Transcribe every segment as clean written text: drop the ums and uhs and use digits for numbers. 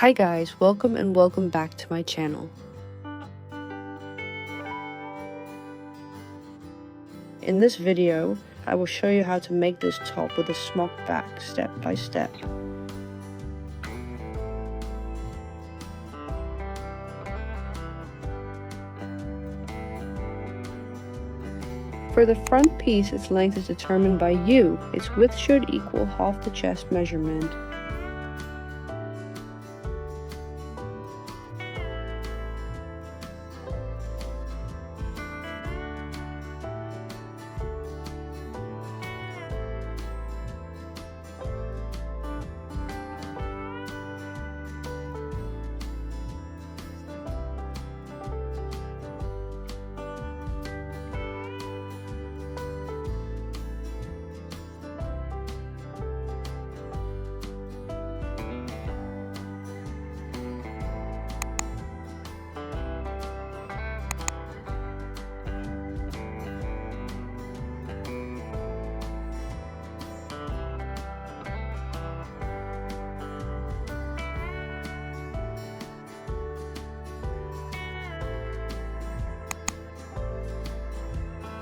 Hi guys, welcome back to my channel. In this video, I will show you how to make this top with a smocked back step by step. For the front piece, its length is determined by you. Its width should equal half the chest measurement.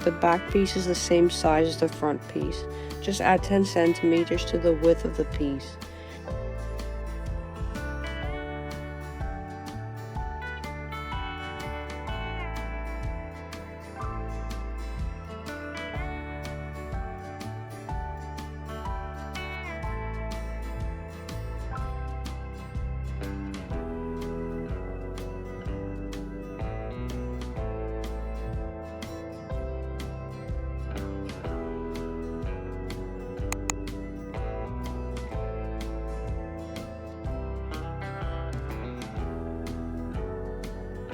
The back piece is the same size as the front piece. Just add 10 centimeters to the width of the piece.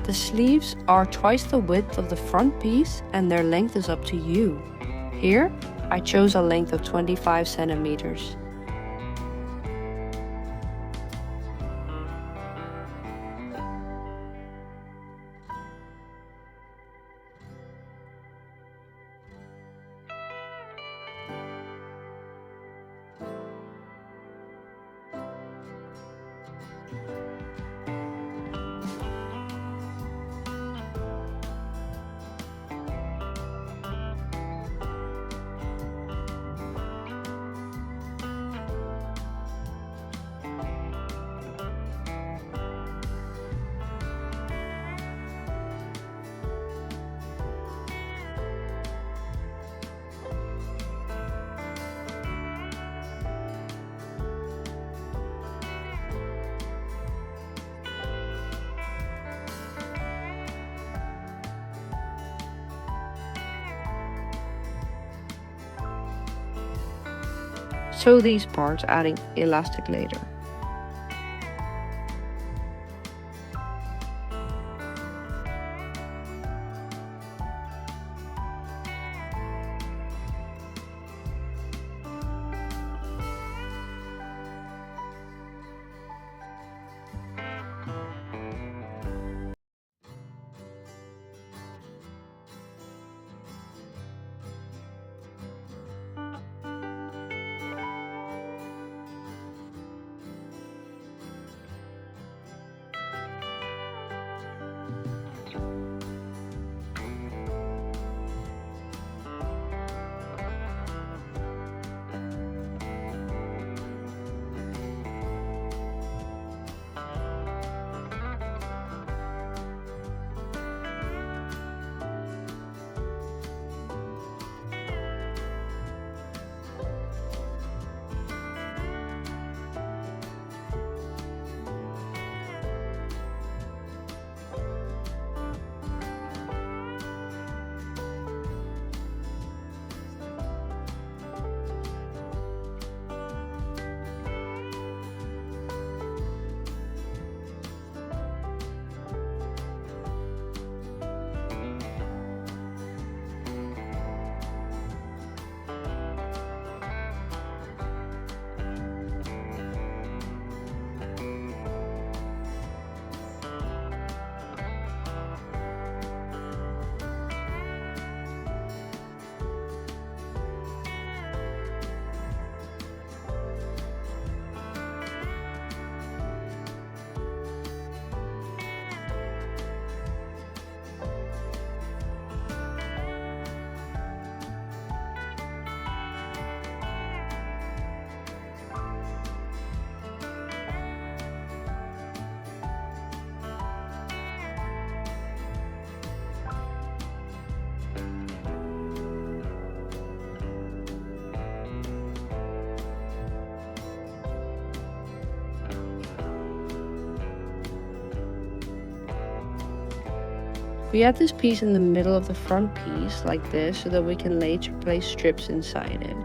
The sleeves are twice the width of the front piece and their length is up to you. Here, I chose a length of 25 centimeters. Sew these parts, adding elastic later. We add this piece in the middle of the front piece like this so that we can later place strips inside it.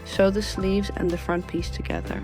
Sew the sleeves and the front piece together.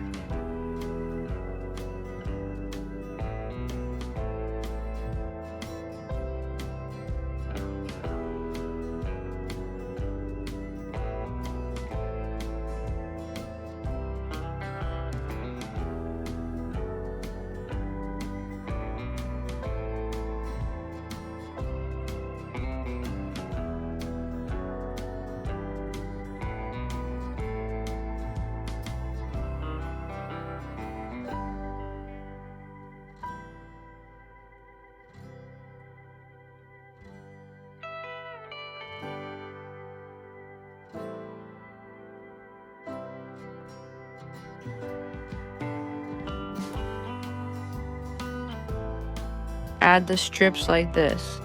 Add the strips like this.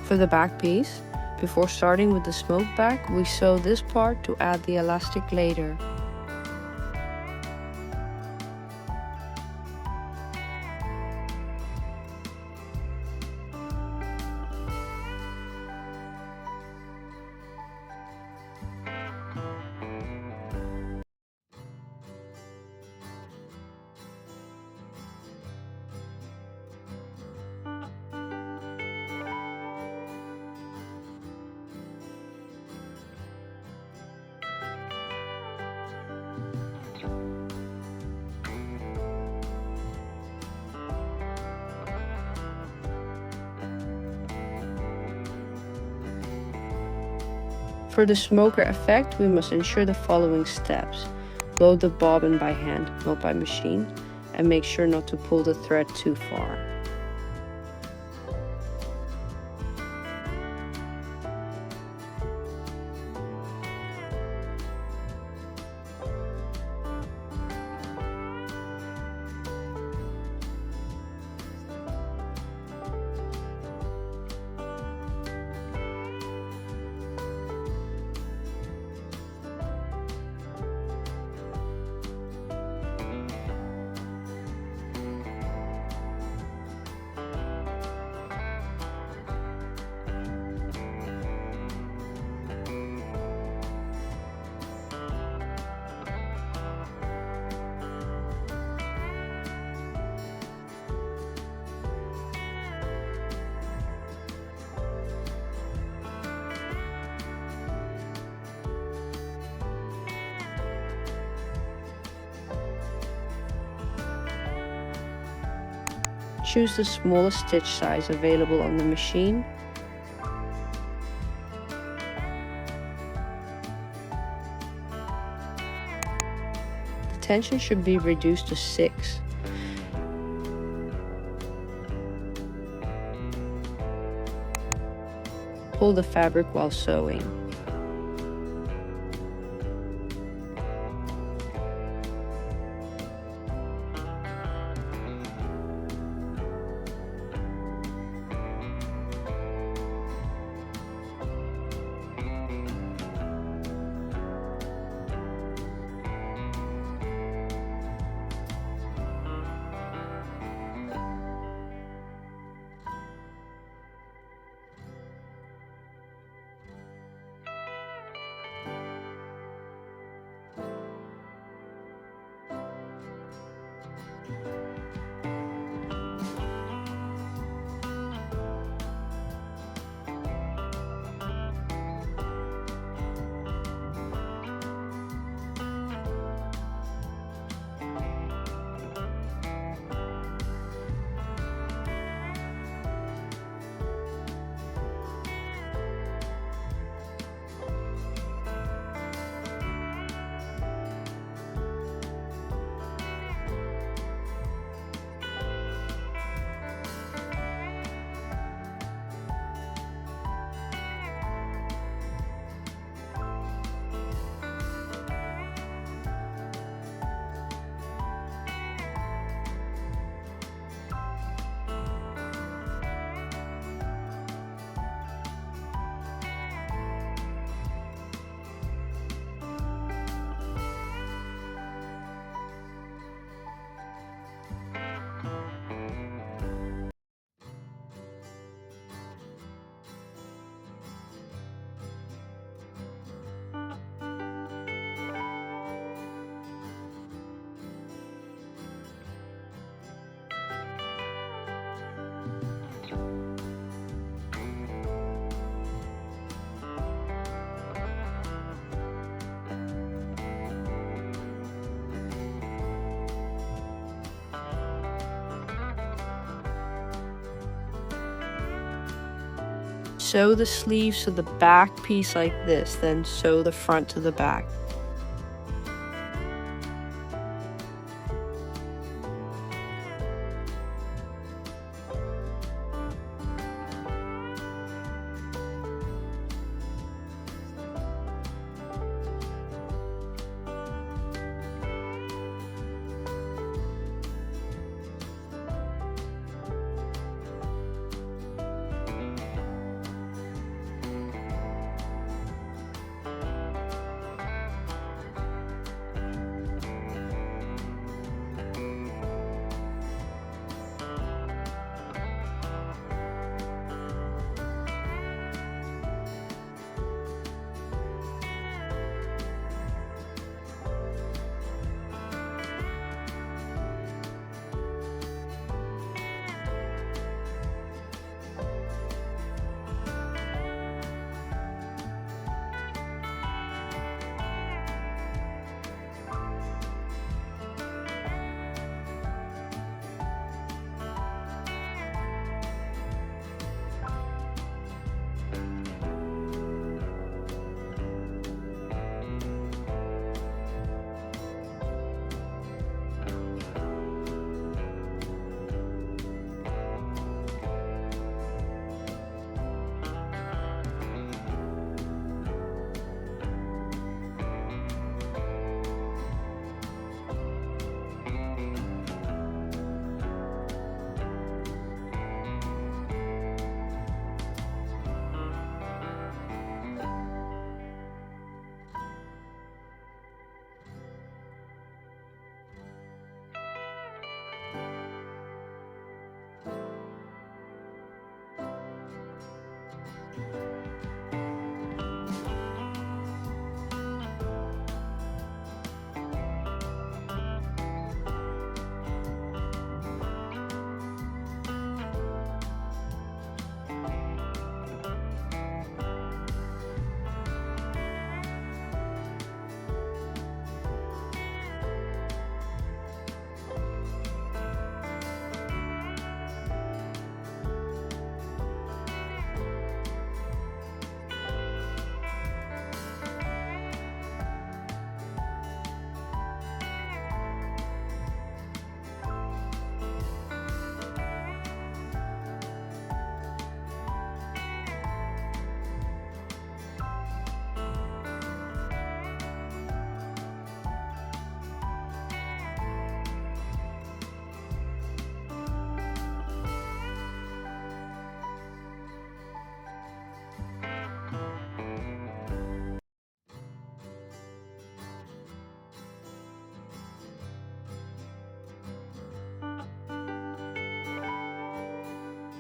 For the back piece, before starting with the smoked back, we sew this part to add the elastic later. For the smoker effect, we must ensure the following steps. Load the bobbin by hand, not by machine, and make sure not to pull the thread too far. Choose the smallest stitch size available on the machine. The tension should be reduced to 6. Pull the fabric while sewing. Sew the sleeves to the back piece like this, then sew the front to the back.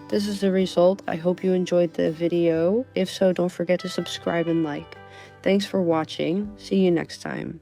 This is the result. I hope you enjoyed the video. If so, don't forget to subscribe and like. Thanks for watching. See you next time.